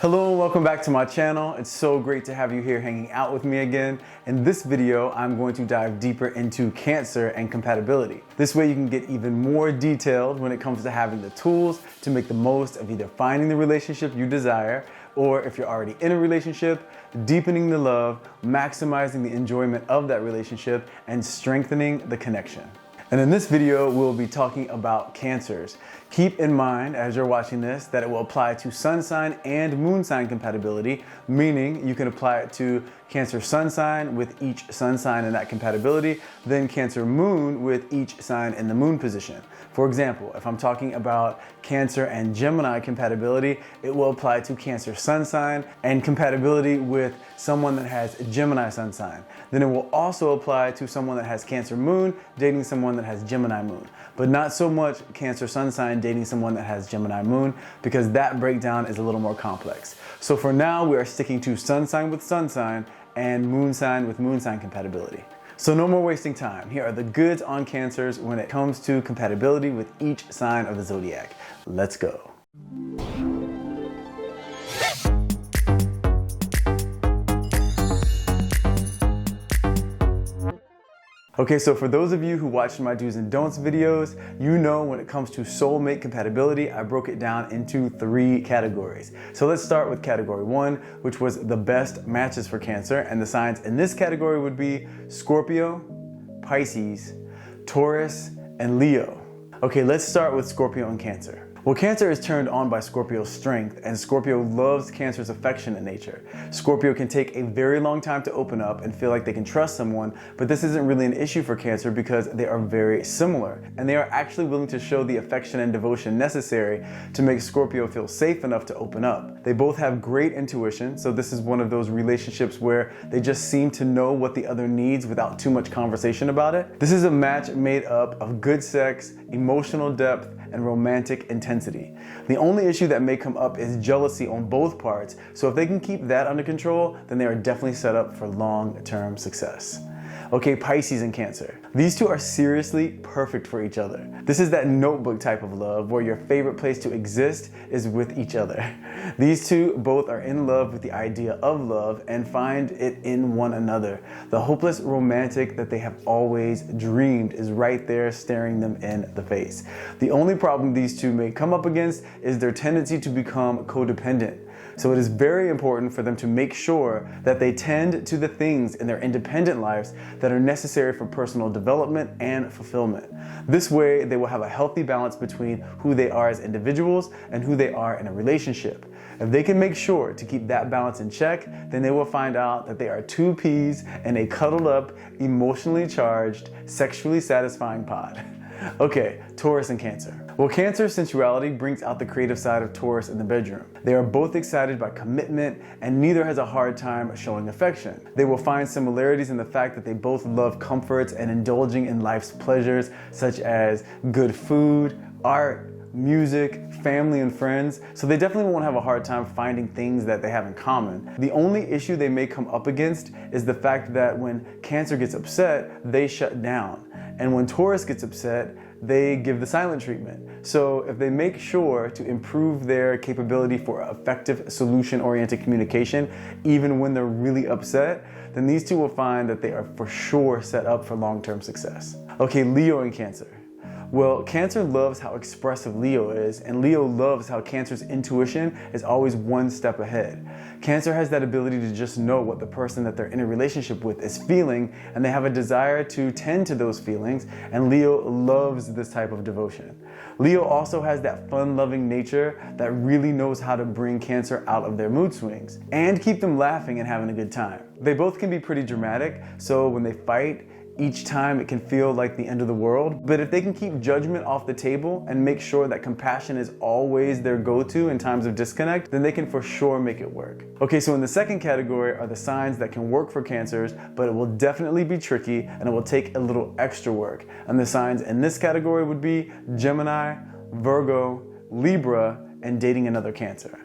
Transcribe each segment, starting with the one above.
Hello and welcome back to my channel. It's so great to have you here hanging out with me again. In this video, I'm going to dive deeper into Cancer and compatibility. This way you can get even more detailed when it comes to having the tools to make the most of either finding the relationship you desire, or if you're already in a relationship, deepening the love, maximizing the enjoyment of that relationship, and strengthening the connection. And in this video, we'll be talking about Cancers. Keep in mind as you're watching this that it will apply to sun sign and moon sign compatibility, meaning you can apply it to Cancer sun sign with each sun sign in that compatibility, then Cancer moon with each sign in the moon position. For example, if I'm talking about Cancer and Gemini compatibility, it will apply to Cancer sun sign and compatibility with someone that has Gemini sun sign. Then it will also apply to someone that has Cancer moon dating someone that has Gemini moon, but not so much Cancer sun sign dating someone that has Gemini moon, because that breakdown is a little more complex. So for now, we are sticking to sun sign with sun sign and moon sign with moon sign compatibility. So no more wasting time. Here are the goods on Cancers when it comes to compatibility with each sign of the zodiac. Let's go. Okay, so for those of you who watched my do's and don'ts videos, you know when it comes to soulmate compatibility, I broke it down into 3 categories. So let's start with category 1, which was the best matches for Cancer, and the signs in this category would be Scorpio, Pisces, Taurus, and Leo. Okay, let's start with Scorpio and Cancer. Well, Cancer is turned on by Scorpio's strength, and Scorpio loves Cancer's affectionate nature. Scorpio can take a very long time to open up and feel like they can trust someone, but this isn't really an issue for Cancer because they are very similar, and they are actually willing to show the affection and devotion necessary to make Scorpio feel safe enough to open up. They both have great intuition, so this is one of those relationships where they just seem to know what the other needs without too much conversation about it. This is a match made up of good sex, emotional depth, and romantic intensity. The only issue that may come up is jealousy on both parts, so if they can keep that under control, then they are definitely set up for long-term success. Okay, Pisces and Cancer. These two are seriously perfect for each other. This is that notebook type of love where your favorite place to exist is with each other. These two both are in love with the idea of love and find it in one another. The hopeless romantic that they have always dreamed is right there staring them in the face. The only problem these two may come up against is their tendency to become codependent. So it is very important for them to make sure that they tend to the things in their independent lives that are necessary for personal development and fulfillment. This way, they will have a healthy balance between who they are as individuals and who they are in a relationship. If they can make sure to keep that balance in check, then they will find out that they are 2 peas in a cuddled up, emotionally charged, sexually satisfying pod. Okay, Taurus and Cancer. Well, Cancer's sensuality brings out the creative side of Taurus in the bedroom. They are both excited by commitment, and neither has a hard time showing affection. They will find similarities in the fact that they both love comforts and indulging in life's pleasures, such as good food, art, music, family, and friends, so they definitely won't have a hard time finding things that they have in common. The only issue they may come up against is the fact that when Cancer gets upset, they shut down. And when Taurus gets upset, they give the silent treatment. So if they make sure to improve their capability for effective solution-oriented communication, even when they're really upset, then these two will find that they are for sure set up for long-term success. Okay, Leo and Cancer. Well, Cancer loves how expressive Leo is, and Leo loves how Cancer's intuition is always one step ahead. Cancer has that ability to just know what the person that they're in a relationship with is feeling, and they have a desire to tend to those feelings, and Leo loves this type of devotion. Leo also has that fun-loving nature that really knows how to bring Cancer out of their mood swings and keep them laughing and having a good time. They both can be pretty dramatic, so when they fight, each time it can feel like the end of the world, but if they can keep judgment off the table and make sure that compassion is always their go-to in times of disconnect, then they can for sure make it work. Okay, so in the second category are the signs that can work for Cancers, but it will definitely be tricky and it will take a little extra work. And the signs in this category would be Gemini, Virgo, Libra, and dating another Cancer.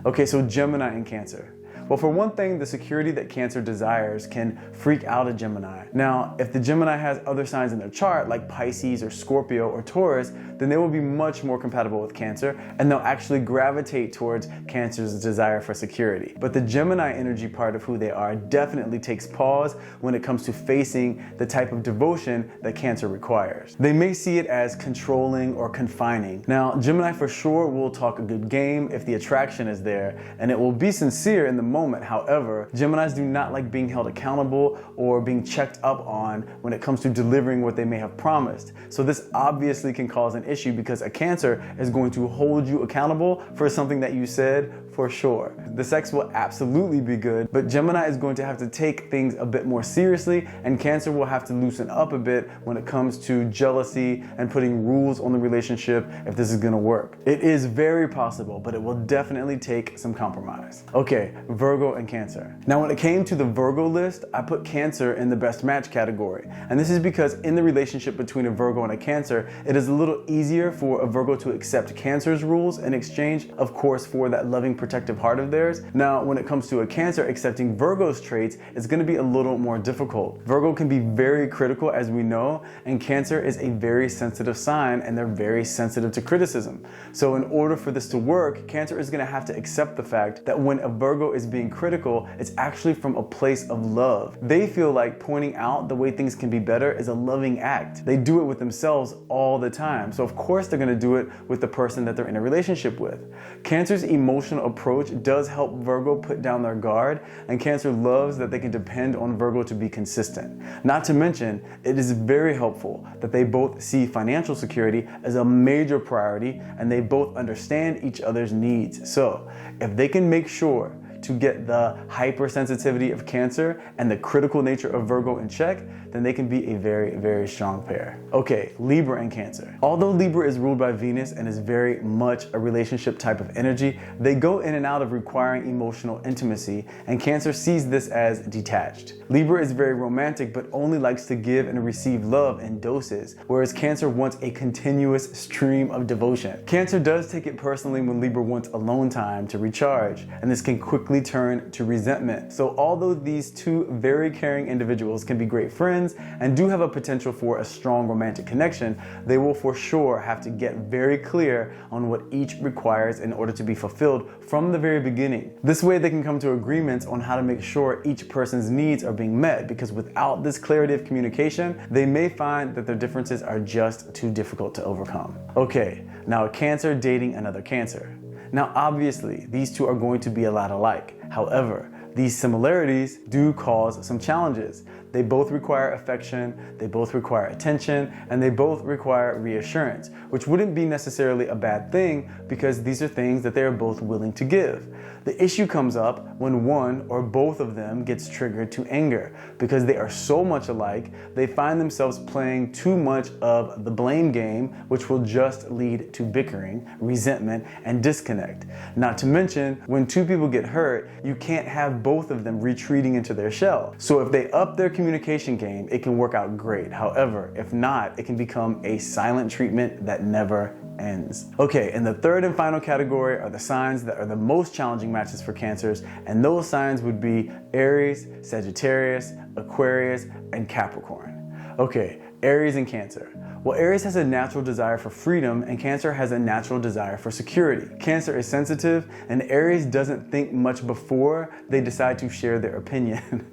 Okay, so Gemini and Cancer. Well, for one thing, the security that Cancer desires can freak out a Gemini. Now, if the Gemini has other signs in their chart, like Pisces or Scorpio or Taurus, then they will be much more compatible with Cancer, and they'll actually gravitate towards Cancer's desire for security. But the Gemini energy part of who they are definitely takes pause when it comes to facing the type of devotion that Cancer requires. They may see it as controlling or confining. Now, Gemini for sure will talk a good game if the attraction is there, and it will be sincere in the moment. However, Geminis do not like being held accountable or being checked up on when it comes to delivering what they may have promised. So this obviously can cause an issue because a Cancer is going to hold you accountable for something that you said for sure. The sex will absolutely be good, but Gemini is going to have to take things a bit more seriously, and Cancer will have to loosen up a bit when it comes to jealousy and putting rules on the relationship if this is gonna work. It is very possible, but it will definitely take some compromise. Okay, Virgo and Cancer. Now, when it came to the Virgo list, I put Cancer in the best match category. And this is because in the relationship between a Virgo and a Cancer, it is a little easier for a Virgo to accept Cancer's rules in exchange, of course, for that loving, protective heart of theirs. Now, when it comes to a Cancer accepting Virgo's traits, it's going to be a little more difficult. Virgo can be very critical, as we know, and Cancer is a very sensitive sign, and they're very sensitive to criticism. So in order for this to work, Cancer is going to have to accept the fact that when a Virgo is being critical, it's actually from a place of love. They feel like pointing out the way things can be better is a loving act. They do it with themselves all the time. So of course they're going to do it with the person that they're in a relationship with. Cancer's emotional approach does help Virgo put down their guard, and Cancer loves that they can depend on Virgo to be consistent. Not to mention, it is very helpful that they both see financial security as a major priority, and they both understand each other's needs. So if they can make sure to get the hypersensitivity of Cancer and the critical nature of Virgo in check, then they can be a very, very strong pair. Okay, Libra and Cancer. Although Libra is ruled by Venus and is very much a relationship type of energy, they go in and out of requiring emotional intimacy, and Cancer sees this as detached. Libra is very romantic, but only likes to give and receive love in doses, whereas Cancer wants a continuous stream of devotion. Cancer does take it personally when Libra wants alone time to recharge, and this can quickly turn to resentment. So although these two very caring individuals can be great friends and do have a potential for a strong romantic connection, they will for sure have to get very clear on what each requires in order to be fulfilled from the very beginning. This way they can come to agreements on how to make sure each person's needs are being met, because without this clarity of communication, they may find that their differences are just too difficult to overcome. Okay, now a Cancer dating another Cancer. Now obviously, these two are going to be a lot alike. However, these similarities do cause some challenges. They both require affection, they both require attention, and they both require reassurance, which wouldn't be necessarily a bad thing because these are things that they are both willing to give. The issue comes up when one or both of them gets triggered to anger. Because they are so much alike, they find themselves playing too much of the blame game, which will just lead to bickering, resentment, and disconnect. Not to mention, when two people get hurt, you can't have both of them retreating into their shell. So if they up their communication game, it can work out great. However, if not, it can become a silent treatment that never ends. Okay, and the third and final category are the signs that are the most challenging matches for Cancers, and those signs would be Aries, Sagittarius, Aquarius, and Capricorn. Okay, Aries and Cancer. Well, Aries has a natural desire for freedom, and Cancer has a natural desire for security. Cancer is sensitive, and Aries doesn't think much before they decide to share their opinion.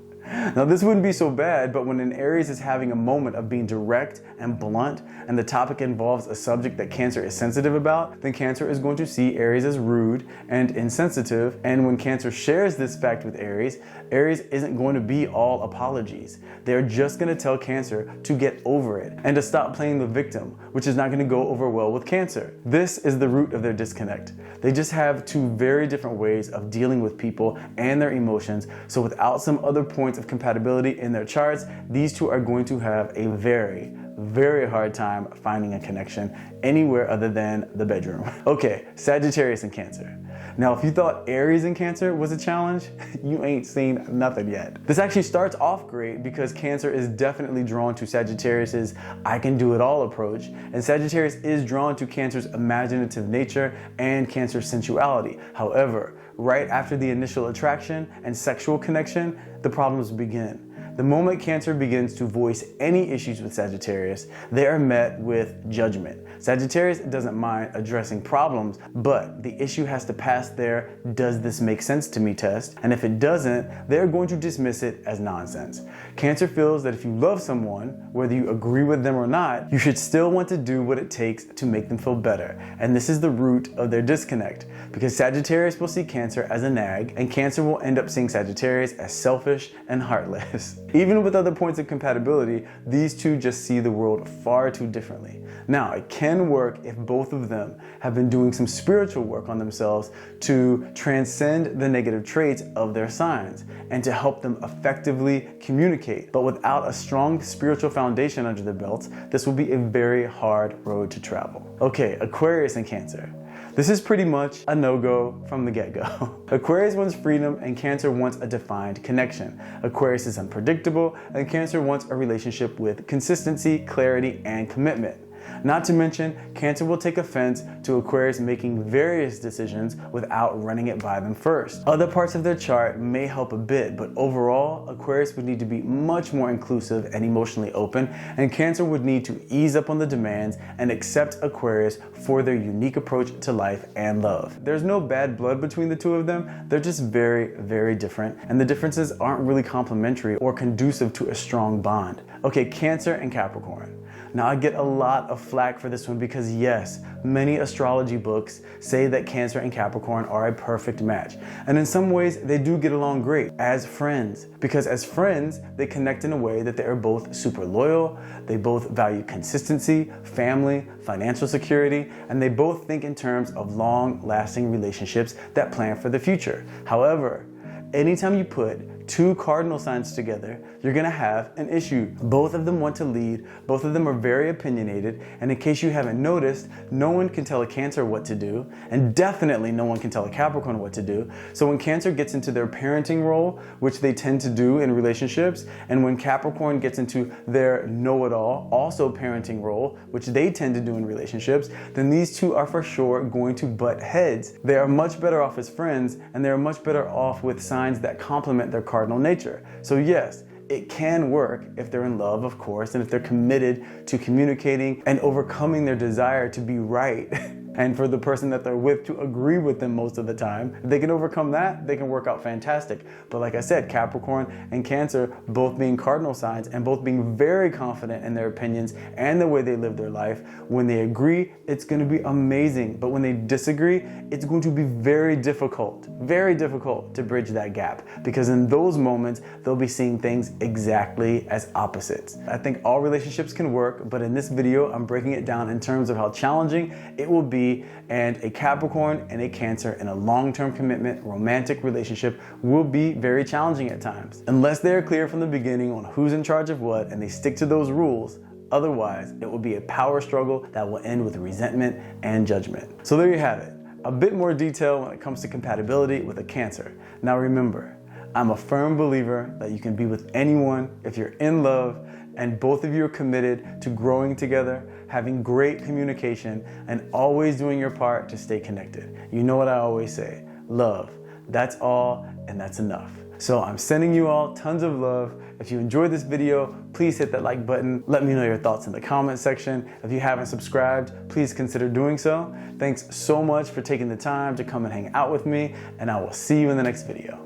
Now this wouldn't be so bad, but when an Aries is having a moment of being direct and blunt, and the topic involves a subject that Cancer is sensitive about, then Cancer is going to see Aries as rude and insensitive, and when Cancer shares this fact with Aries, Aries isn't going to be all apologies. They're just going to tell Cancer to get over it, and to stop playing the victim, which is not going to go over well with Cancer. This is the root of their disconnect. They just have two very different ways of dealing with people and their emotions, so without some other points of compatibility in their charts, these two are going to have a very, very hard time finding a connection anywhere other than the bedroom. Okay, Sagittarius and Cancer. Now, if you thought Aries and Cancer was a challenge, you ain't seen nothing yet. This actually starts off great because Cancer is definitely drawn to Sagittarius's I can do it all approach, and Sagittarius is drawn to Cancer's imaginative nature and Cancer's sensuality. However, right after the initial attraction and sexual connection, the problems begin. The moment Cancer begins to voice any issues with Sagittarius, they are met with judgment. Sagittarius doesn't mind addressing problems, but the issue has to pass their "does this make sense to me" test, and if it doesn't, they're going to dismiss it as nonsense. Cancer feels that if you love someone, whether you agree with them or not, you should still want to do what it takes to make them feel better, and this is the root of their disconnect, because Sagittarius will see Cancer as a nag, and Cancer will end up seeing Sagittarius as selfish and heartless. Even with other points of compatibility, these two just see the world far too differently. Now, it can work if both of them have been doing some spiritual work on themselves to transcend the negative traits of their signs and to help them effectively communicate. But without a strong spiritual foundation under their belts, this will be a very hard road to travel. Okay, Aquarius and Cancer. This is pretty much a no-go from the get-go. Aquarius wants freedom and Cancer wants a defined connection. Aquarius is unpredictable and Cancer wants a relationship with consistency, clarity, and commitment. Not to mention, Cancer will take offense to Aquarius making various decisions without running it by them first. Other parts of their chart may help a bit, but overall, Aquarius would need to be much more inclusive and emotionally open, and Cancer would need to ease up on the demands and accept Aquarius for their unique approach to life and love. There's no bad blood between the two of them, they're just very, very different, and the differences aren't really complementary or conducive to a strong bond. Okay, Cancer and Capricorn. Now, I get a lot of flack for this one because yes, many astrology books say that Cancer and Capricorn are a perfect match. And in some ways, they do get along great as friends. Because as friends, they connect in a way that they are both super loyal, they both value consistency, family, financial security, and they both think in terms of long-lasting relationships that plan for the future. However, anytime you put two cardinal signs together, you're gonna have an issue. Both of them want to lead, both of them are very opinionated, and in case you haven't noticed, no one can tell a Cancer what to do, and definitely no one can tell a Capricorn what to do. So when Cancer gets into their parenting role, which they tend to do in relationships, and when Capricorn gets into their know-it-all, also parenting role, which they tend to do in relationships, then these two are for sure going to butt heads. They are much better off as friends, and they are much better off with signs that complement their cardinal nature. So yes, it can work if they're in love, of course, and if they're committed to communicating and overcoming their desire to be right. And for the person that they're with to agree with them most of the time. If they can overcome that, they can work out fantastic. But like I said, Capricorn and Cancer both being cardinal signs and both being very confident in their opinions and the way they live their life, when they agree, it's going to be amazing. But when they disagree, it's going to be very difficult to bridge that gap, because in those moments, they'll be seeing things exactly as opposites. I think all relationships can work, but in this video, I'm breaking it down in terms of how challenging it will be, and a Capricorn and a Cancer in a long-term commitment, romantic relationship will be very challenging at times. Unless they're clear from the beginning on who's in charge of what and they stick to those rules, otherwise it will be a power struggle that will end with resentment and judgment. So there you have it. A bit more detail when it comes to compatibility with a Cancer. Now remember, I'm a firm believer that you can be with anyone if you're in love and both of you are committed to growing together, having great communication, and always doing your part to stay connected. You know what I always say, love, that's all and that's enough. So I'm sending you all tons of love. If you enjoyed this video, please hit that like button. Let me know your thoughts in the comment section. If you haven't subscribed, please consider doing so. Thanks so much for taking the time to come and hang out with me, and I will see you in the next video.